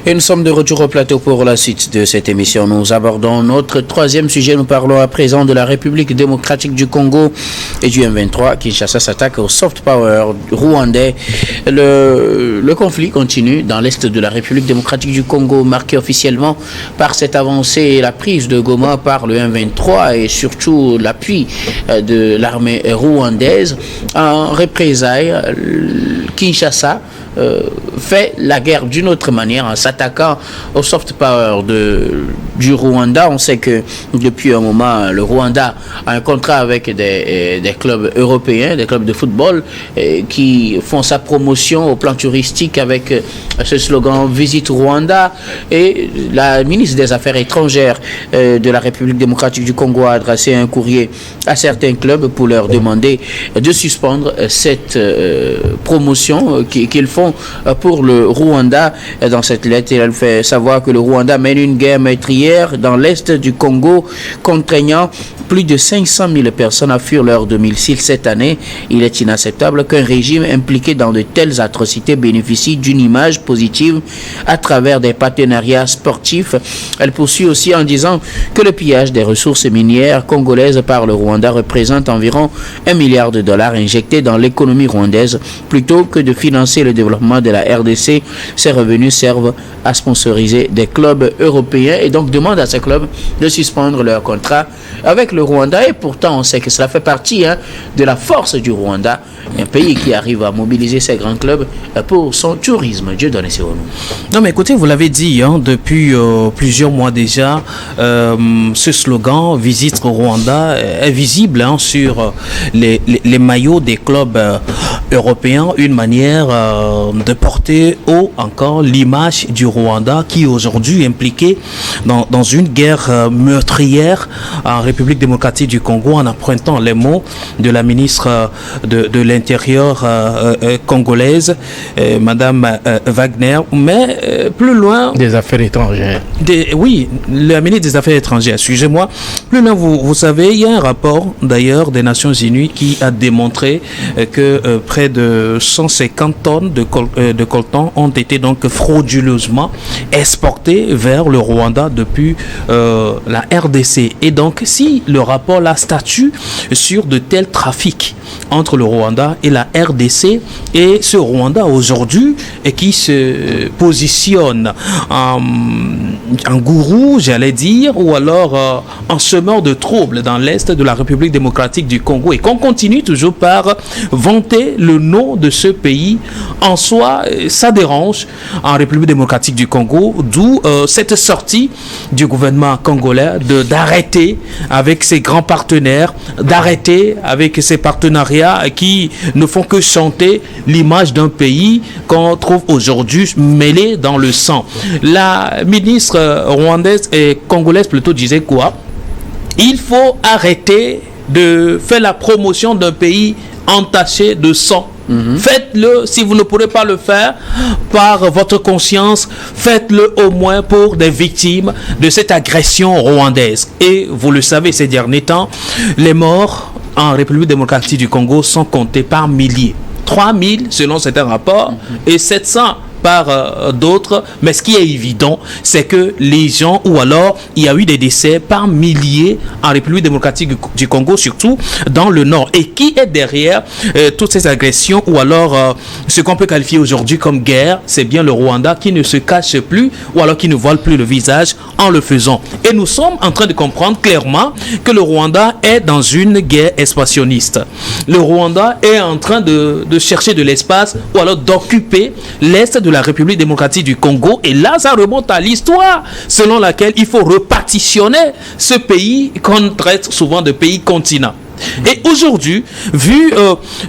Et nous sommes de retour au plateau pour la suite de cette émission. Nous abordons notre troisième sujet. Nous parlons à présent de la République démocratique du Congo et du M23. Kinshasa s'attaque au soft power rwandais. Le conflit continue dans l'est de la République démocratique du Congo, marqué officiellement par cette avancée et la prise de Goma par le M23 et surtout l'appui de l'armée rwandaise. En représailles, Kinshasa fait la guerre d'une autre manière en s'attaquant au soft power du Rwanda. On sait que depuis un moment, le Rwanda a un contrat avec des clubs européens, des clubs de football qui font sa promotion au plan touristique avec ce slogan Visite Rwanda. Et la ministre des Affaires étrangères de la République démocratique du Congo a adressé un courrier à certains clubs pour leur demander de suspendre cette promotion qu'ils font pour le Rwanda. Dans cette lettre, elle fait savoir que le Rwanda mène une guerre meurtrière dans l'est du Congo, contraignant plus de 500 000 personnes à fuir leur domicile cette année. Il est inacceptable qu'un régime impliqué dans de telles atrocités bénéficie d'une image positive à travers des partenariats sportifs. Elle poursuit aussi en disant que le pillage des ressources minières congolaises par le Rwanda représente environ $1 milliard injectés dans l'économie rwandaise. Plutôt que de financer le développement de la RDC, ces revenus servent à sponsoriser des clubs européens et donc demande à ces clubs de suspendre leur contrat avec le Rwanda. Et pourtant, on sait que cela fait partie de la force du Rwanda, un pays qui arrive à mobiliser ses grands clubs pour son tourisme. Dieu donne ses honneurs. Non, mais écoutez, vous l'avez dit, depuis plusieurs mois déjà, ce slogan Visite au Rwanda est visible sur les maillots des clubs européens, une manière de porter haut encore l'image du Rwanda qui aujourd'hui est impliqué dans une guerre meurtrière en République démocratique du Congo, en empruntant les mots de la ministre de l'Intérieur congolaise, Madame Wagner, mais plus loin... Des Affaires étrangères. Oui, la ministre des Affaires étrangères, excusez-moi. Plus loin, vous savez, il y a un rapport d'ailleurs des Nations Unies qui a démontré que près de 150 tonnes de coltan ont été donc frauduleusement exportées vers le Rwanda depuis la RDC. Et donc, si le rapport là statue sur de tels trafics entre le Rwanda et la RDC, et ce Rwanda aujourd'hui qui se positionne en gourou, j'allais dire, ou alors en semeur de troubles dans l'est de la République démocratique du Congo, et qu'on continue toujours par vanter le nom de ce pays, en soi, ça dérange en République démocratique du Congo, d'où cette sortie du gouvernement congolais d'arrêter avec ses grands partenaires, d'arrêter avec ses partenariats qui ne font que chanter l'image d'un pays qu'on trouve aujourd'hui mêlé dans le sang. La ministre rwandaise et congolaise plutôt disait quoi? Il faut arrêter de faire la promotion d'un pays entaché de sang. Faites-le, si vous ne pourrez pas le faire par votre conscience, faites-le au moins pour des victimes de cette agression rwandaise. Et vous le savez, ces derniers temps, les morts en République démocratique du Congo sont comptés par milliers. 3000 selon certains rapports et 700 par d'autres, mais ce qui est évident, c'est que les gens, ou alors il y a eu des décès par milliers en République démocratique du Congo, surtout dans le nord. Et qui est derrière toutes ces agressions, ou alors ce qu'on peut qualifier aujourd'hui comme guerre? C'est bien le Rwanda qui ne se cache plus, ou alors qui ne voile plus le visage en le faisant. Et nous sommes en train de comprendre clairement que le Rwanda est dans une guerre expansionniste. Le Rwanda est en train de chercher de l'espace, ou alors d'occuper l'est de la République démocratique du Congo, et là ça remonte à l'histoire selon laquelle il faut repartitionner ce pays qu'on traite souvent de pays continent. Et aujourd'hui, vu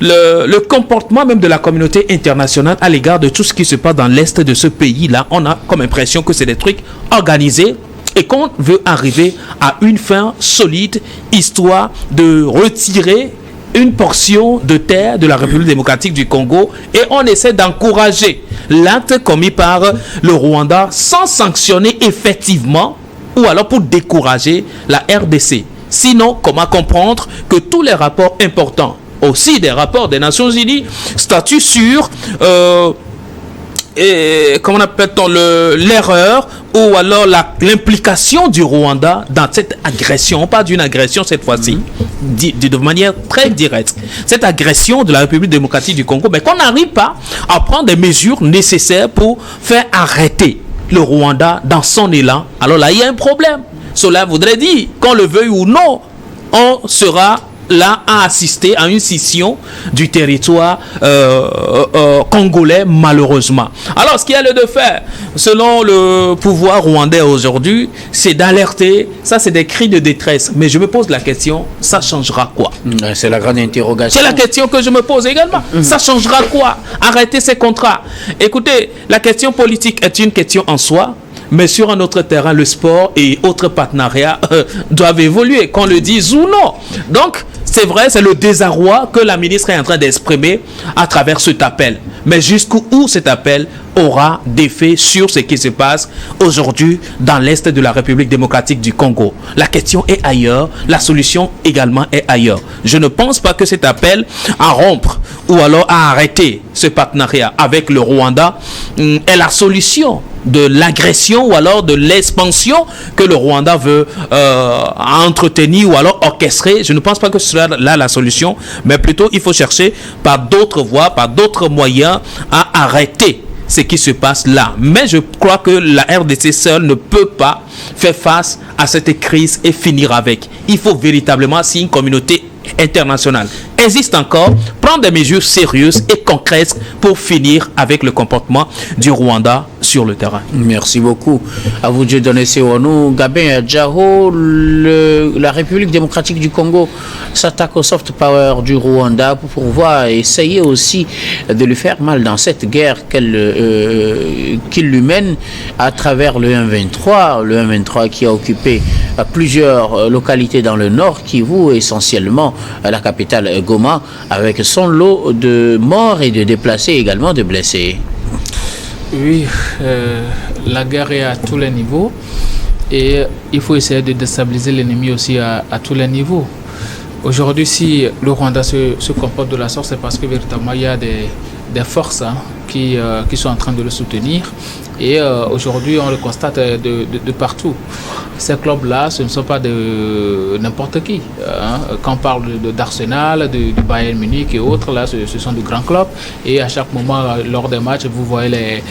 le comportement même de la communauté internationale à l'égard de tout ce qui se passe dans l'est de ce pays-là, on a comme impression que c'est des trucs organisés et qu'on veut arriver à une fin solide, histoire de retirer une portion de terre de la République démocratique du Congo, et on essaie d'encourager l'acte commis par le Rwanda sans sanctionner effectivement, ou alors pour décourager la RDC. Sinon, comment comprendre que tous les rapports importants, aussi des rapports des Nations Unies, statuent sur comment appelle-t-on l'erreur ou alors l'implication du Rwanda dans cette agression. On parle d'une agression cette fois-ci, de manière très directe. Cette agression de la République démocratique du Congo, mais qu'on n'arrive pas à prendre des mesures nécessaires pour faire arrêter le Rwanda dans son élan. Alors là, il y a un problème. Cela voudrait dire, qu'on le veuille ou non, on sera là à assister à une scission du territoire congolais, malheureusement. Alors, ce qu'il y a lieu de faire, selon le pouvoir rwandais aujourd'hui, c'est d'alerter. Ça, c'est des cris de détresse. Mais je me pose la question, ça changera quoi? C'est la grande interrogation. C'est la question que je me pose également. Ça changera quoi? Arrêter ces contrats. Écoutez, la question politique est une question en soi. Mais sur un autre terrain, le sport et autres partenariats doivent évoluer, qu'on le dise ou non. Donc, c'est vrai, c'est le désarroi que la ministre est en train d'exprimer à travers cet appel. Mais jusqu'où cet appel aura d'effet sur ce qui se passe aujourd'hui dans l'Est de la République démocratique du Congo. La question est ailleurs, la solution également est ailleurs. Je ne pense pas que cet appel à rompre ou alors à arrêter ce partenariat avec le Rwanda est la solution de l'agression ou alors de l'expansion que le Rwanda veut entretenir ou alors orchestrer. Je ne pense pas que ce soit là la solution, mais plutôt il faut chercher par d'autres voies, par d'autres moyens à arrêter ce qui se passe là. Mais je crois que la RDC seule ne peut pas faire face à cette crise et finir avec. Il faut véritablement, si une communauté internationale existe encore, prendre des mesures sérieuses et concrètes pour finir avec le comportement du Rwanda sur le terrain. Merci beaucoup. À vous de donner Sewanou. Gabin Djaro, la République démocratique du Congo s'attaque au soft power du Rwanda pour pouvoir essayer aussi de lui faire mal dans cette guerre qu'il lui mène à travers le M23. Le M23 qui a occupé plusieurs localités dans le nord Kivu, essentiellement la capitale Goma, avec son lot de morts et de déplacés, également de blessés. Oui, la guerre est à tous les niveaux et il faut essayer de déstabiliser l'ennemi aussi à tous les niveaux. Aujourd'hui, si le Rwanda se comporte de la sorte, c'est parce que véritablement il y a des forces qui sont en train de le soutenir. Et aujourd'hui, on le constate de partout. Ces clubs-là, ce ne sont pas de n'importe qui. Quand on parle d'Arsenal, du Bayern Munich et autres, là, ce sont de grands clubs. Et à chaque moment, lors des matchs, vous voyez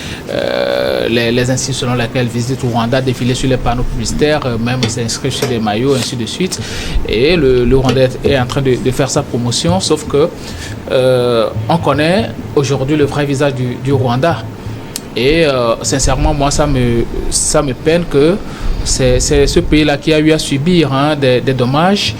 les insignes selon lesquels visite au Rwanda défiler sur les panneaux publicitaires, même s'inscrire sur les maillots, ainsi de suite. Et le Rwanda est en train de faire sa promotion, sauf que on connaît aujourd'hui le vrai visage du Rwanda. Et sincèrement, moi, ça me peine que c'est ce pays-là qui a eu à subir des dommages,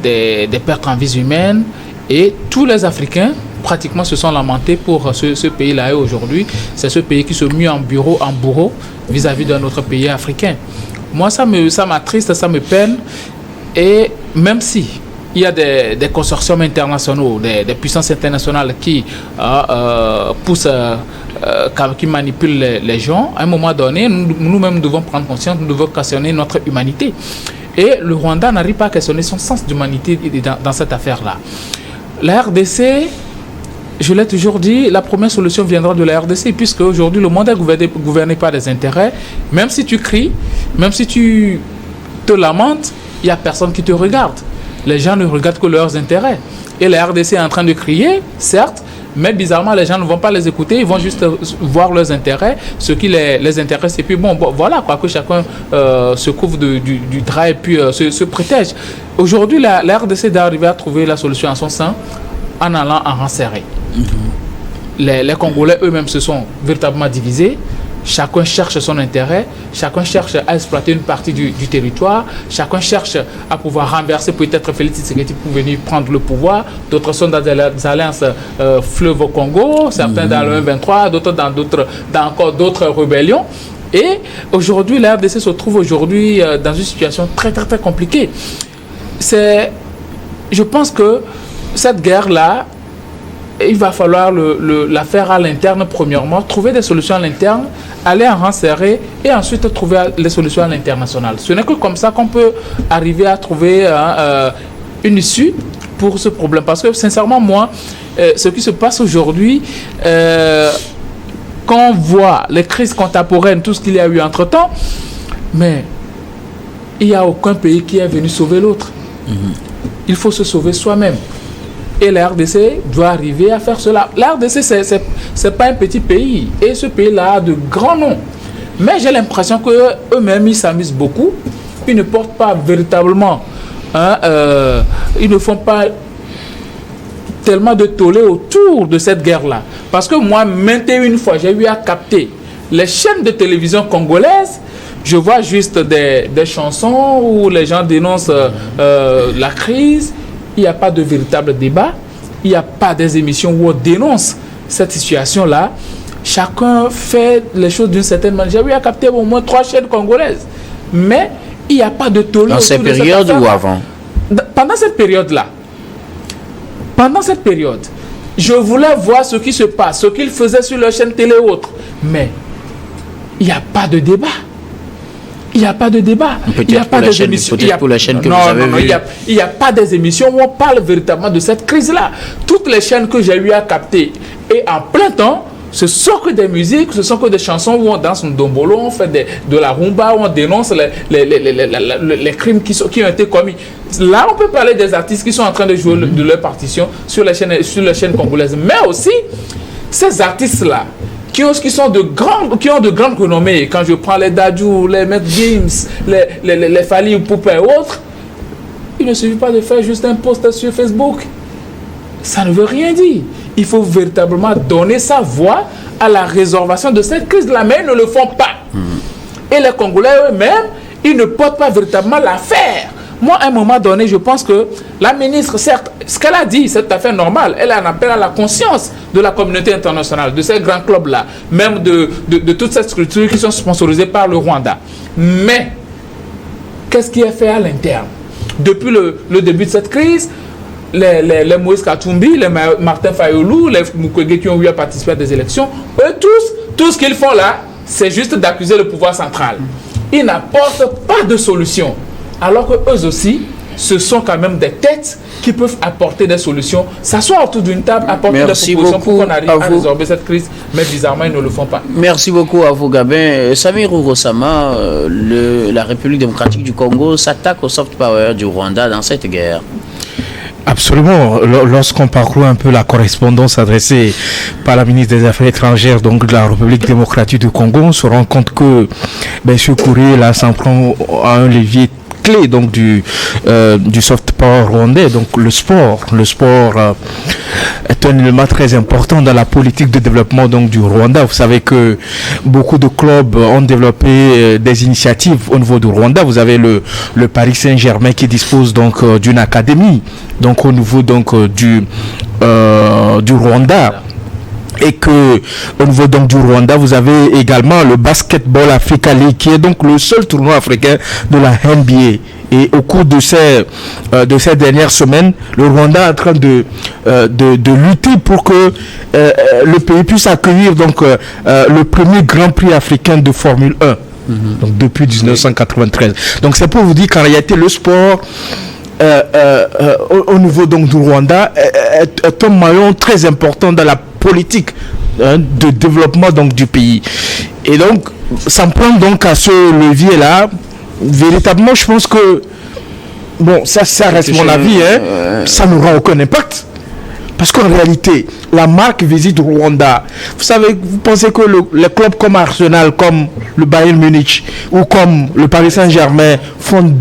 des pertes en vies humaines. Et tous les Africains, pratiquement, se sont lamentés pour ce pays-là. Et aujourd'hui, c'est ce pays qui se mue en bourreau vis-à-vis d'un autre pays africain. Moi, ça m'attriste, ça me peine. Et même si il y a des consortiums internationaux, des puissances internationales qui poussent, qui manipulent les gens, à un moment donné, nous-mêmes devons prendre conscience, nous devons questionner notre humanité. Et le Rwanda n'arrive pas à questionner son sens d'humanité dans cette affaire-là. La RDC, je l'ai toujours dit, la première solution viendra de la RDC, puisque aujourd'hui le monde est gouverné par des intérêts. Même si tu cries, même si tu te lamentes, il n'y a personne qui te regarde. Les gens ne regardent que leurs intérêts. Et la RDC est en train de crier, certes, mais bizarrement, les gens ne vont pas les écouter, ils vont juste voir leurs intérêts, ce qui les intéresse. Et puis bon voilà, quoi, que chacun se couvre du drap et puis se protège. Aujourd'hui, la RDC doit arriver à trouver la solution en son sein en allant en rang serré. Les Congolais eux-mêmes se sont véritablement divisés. Chacun cherche son intérêt, chacun cherche à exploiter une partie du territoire, chacun cherche à pouvoir renverser peut-être Félix Tshisekedi pour venir prendre le pouvoir. D'autres sont dans des alliances fleuve au Congo, certains dans le M23, d'autres dans encore d'autres rébellions. Et aujourd'hui, la RDC se trouve aujourd'hui dans une situation très très très compliquée. Je pense que cette guerre-là, il va falloir la faire à l'interne premièrement, trouver des solutions à l'interne, aller en rang serré et ensuite trouver les solutions à l'international. Ce n'est que comme ça qu'on peut arriver à trouver une issue pour ce problème. Parce que sincèrement, moi, ce qui se passe aujourd'hui, quand on voit les crises contemporaines, tout ce qu'il y a eu entre-temps, mais il n'y a aucun pays qui est venu sauver l'autre. Il faut se sauver soi-même. Et la RDC doit arriver à faire cela. La RDC, c'est pas un petit pays. Et ce pays-là a de grands noms. Mais j'ai l'impression qu'eux-mêmes, ils s'amusent beaucoup. Ils ne portent pas véritablement... ils ne font pas tellement de tollé autour de cette guerre-là. Parce que moi, maintes et une fois, j'ai eu à capter les chaînes de télévision congolaises. Je vois juste des chansons où les gens dénoncent la crise. Il n'y a pas de véritable débat. Il n'y a pas des émissions où on dénonce cette situation-là. Chacun fait les choses d'une certaine manière. J'ai eu à capter au moins 3 chaînes congolaises. Mais il n'y a pas de tollé. Dans cette période ou avant? Pendant cette période-là. Pendant cette période, je voulais voir ce qui se passe, ce qu'ils faisaient sur leur chaîne télé ou autre. Mais il n'y a pas de débat. Il n'y a pas de débat. Il n'y a pas des émissions. Peut-être pour la chaîne que vous avez vue. Il n'y a pas des émissions où on parle véritablement de cette crise-là. Toutes les chaînes que j'ai eu à capter, et en plein temps, ce sont que des musiques, ce sont que des chansons où on danse un dombolo, on fait de la rumba, où on dénonce les crimes qui ont été commis. Là, on peut parler des artistes qui sont en train de jouer de leur partition sur les chaînes congolaises. Mais aussi, ces artistes-là, qui ont de grandes renommées, quand je prends les Dadju, les Maître Gims, les Fally Ipupa et autres, il ne suffit pas de faire juste un post sur Facebook. Ça ne veut rien dire. Il faut véritablement donner sa voix à la résorption de cette crise-là, mais ils ne le font pas. Et les Congolais eux-mêmes, ils ne portent pas véritablement l'affaire. Moi, à un moment donné, je pense que la ministre, certes, ce qu'elle a dit, c'est tout à fait normal. Elle en appelle à la conscience de la communauté internationale, de ces grands clubs-là, même de toutes ces structures qui sont sponsorisées par le Rwanda. Mais, qu'est-ce qui est fait à l'interne? Depuis le début de cette crise, les Moïse Katumbi, les Martin Fayulu, les Mukwege qui ont eu à participer à des élections, eux tous, tout ce qu'ils font là, c'est juste d'accuser le pouvoir central. Ils n'apportent pas de solution. Alors que eux aussi, ce sont quand même des têtes qui peuvent apporter des solutions, s'asseoir autour d'une table, apporter des propositions pour qu'on arrive à résorber cette crise, mais bizarrement, ils ne le font pas. Merci beaucoup à vous, Gabin. Samir Rossama, la République démocratique du Congo s'attaque au soft power du Rwanda dans cette guerre. Absolument. Lorsqu'on parcourt un peu la correspondance adressée par la ministre des Affaires étrangères donc de la République démocratique du Congo, on se rend compte que ce courrier-là s'en prend à un levier clé donc du soft power rwandais. Donc le sport est un élément très important dans la politique de développement donc du Rwanda. Vous savez que beaucoup de clubs ont développé des initiatives au niveau du Rwanda. Vous avez le Paris Saint-Germain qui dispose donc d'une académie donc au niveau donc du Rwanda. Et que au niveau donc du Rwanda, vous avez également le Basketball Africa League qui est donc le seul tournoi africain de la NBA. Et au cours de ces dernières semaines, le Rwanda est en train de lutter pour que le pays puisse accueillir donc le premier Grand Prix africain de Formule 1. Donc depuis 1993. Donc c'est pour vous dire qu'en réalité le sport au niveau donc du Rwanda est un maillon très important dans la politique de développement donc du pays. Et donc s'en prendre donc à ce levier là, véritablement je pense que bon ça reste mon avis, ça n'aura aucun impact. Parce qu'en réalité, la marque Visite Rwanda, vous savez, vous pensez que les clubs comme Arsenal, comme le Bayern Munich ou comme le Paris Saint-Germain font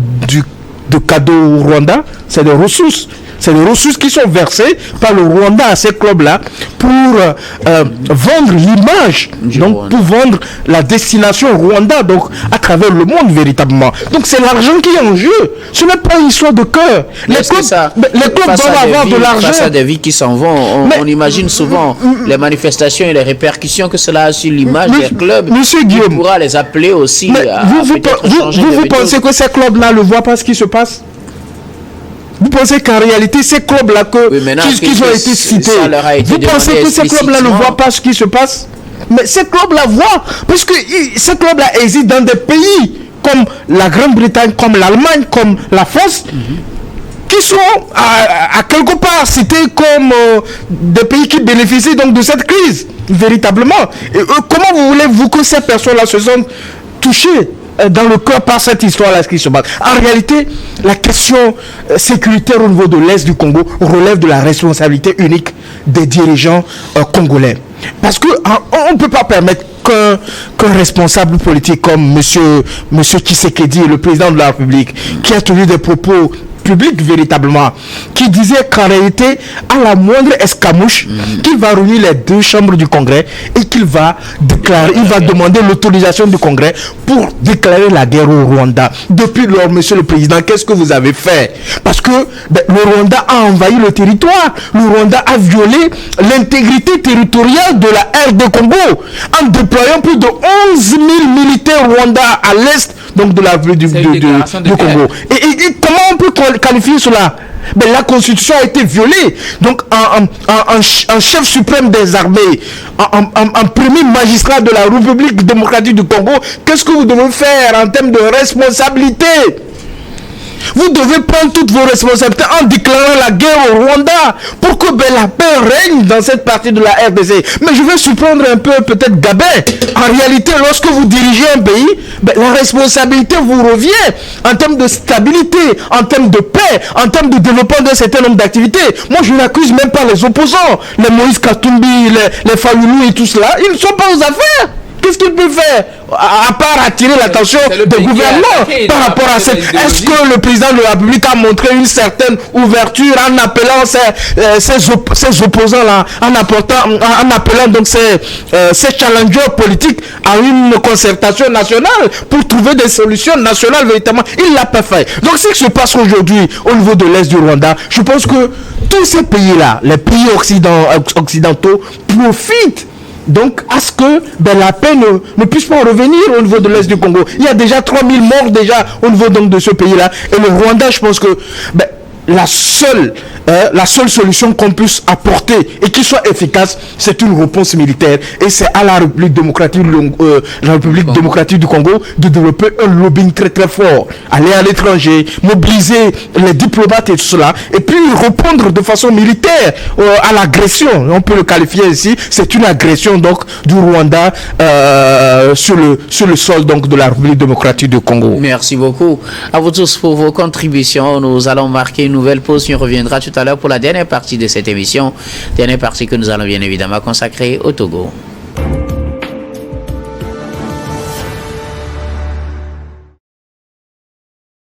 de cadeaux au Rwanda? C'est des ressources. C'est des ressources qui sont versées par le Rwanda à ces clubs-là pour vendre l'image, donc pour vendre la destination Rwanda, donc à travers le monde véritablement. Donc c'est l'argent qui est en jeu. Ce n'est pas une histoire de cœur. Les clubs doivent avoir de l'argent. Face à des vies qui s'en vont, on imagine souvent les manifestations et les répercussions que cela a sur l'image des clubs. Monsieur Guillaume, on pourra les appeler aussi à vous pensez que ces clubs-là ne voient pas ce qui se passe? Vous pensez qu'en réalité, ces clubs-là qui ont été cités, vous pensez que ces clubs-là ne voient pas ce qui se passe? Mais ces clubs-là voient, parce que ces clubs-là existent dans des pays comme la Grande-Bretagne, comme l'Allemagne, comme la France, qui sont à quelque part cités comme des pays qui bénéficient donc de cette crise, véritablement. Et comment voulez-vous que ces personnes-là se sentent touchées dans le cœur par cette histoire-là qui se passe? En réalité, la question sécuritaire au niveau de l'Est du Congo relève de la responsabilité unique des dirigeants congolais. Parce qu'on ne peut pas permettre qu'un responsable politique comme monsieur Tshisekedi, le président de la République, qui a tenu des propos public véritablement, qui disait qu'en réalité, à la moindre escamouche, qu'il va réunir les deux chambres du Congrès et qu'il va déclarer, il va demander l'autorisation du Congrès pour déclarer la guerre au Rwanda. Depuis lors, monsieur le président, qu'est-ce que vous avez fait? Parce que le Rwanda a envahi le territoire, le Rwanda a violé l'intégrité territoriale de la RD Congo en déployant plus de 11 000 militaires rwandais à l'est donc de la ville du Congo. Et comment on peut qualifier cela? La constitution a été violée. Donc un chef suprême des armées, un premier magistrat de la République démocratique du Congo, qu'est-ce que vous devez faire en termes de responsabilité? Vous devez prendre toutes vos responsabilités en déclarant la guerre au Rwanda pour que la paix règne dans cette partie de la RDC. Mais je vais surprendre un peu peut-être Gabin. En réalité, lorsque vous dirigez un pays, la responsabilité vous revient en termes de stabilité, en termes de paix, en termes de développement d'un certain nombre d'activités. Moi, je n'accuse même pas les opposants, les Moïse Katumbi, les Fayoulou et tout cela. Ils ne sont pas aux affaires. Qu'est-ce qu'il peut faire à part attirer l'attention du gouvernement par rapport à cette... Est-ce que le président de la République a montré une certaine ouverture en appelant ces opposants-là, en appelant donc ces challengers politiques à une concertation nationale pour trouver des solutions nationales véritablement? Il l'a pas fait. Donc ce qui se passe aujourd'hui au niveau de l'Est du Rwanda, je pense que tous ces pays-là, les pays occidentaux profitent donc à ce que la paix ne puisse pas revenir au niveau de l'Est du Congo. Il y a déjà 3000 morts déjà au niveau donc de ce pays-là. Et le Rwanda, je pense que la seule solution qu'on puisse apporter et qui soit efficace, c'est une réponse militaire. Et c'est à la République démocratique du Congo de développer un lobbying très très fort. Aller à l'étranger, mobiliser les diplomates et tout cela, et puis répondre de façon militaire à l'agression. On peut le qualifier ici, c'est une agression donc du Rwanda sur le sol donc de la République démocratique du Congo. Merci beaucoup à vous tous pour vos contributions. Nous allons marquer une nouvelle pause. On reviendra tout à l'heure pour la dernière partie de cette émission. Dernière partie que nous allons bien évidemment consacrer au Togo.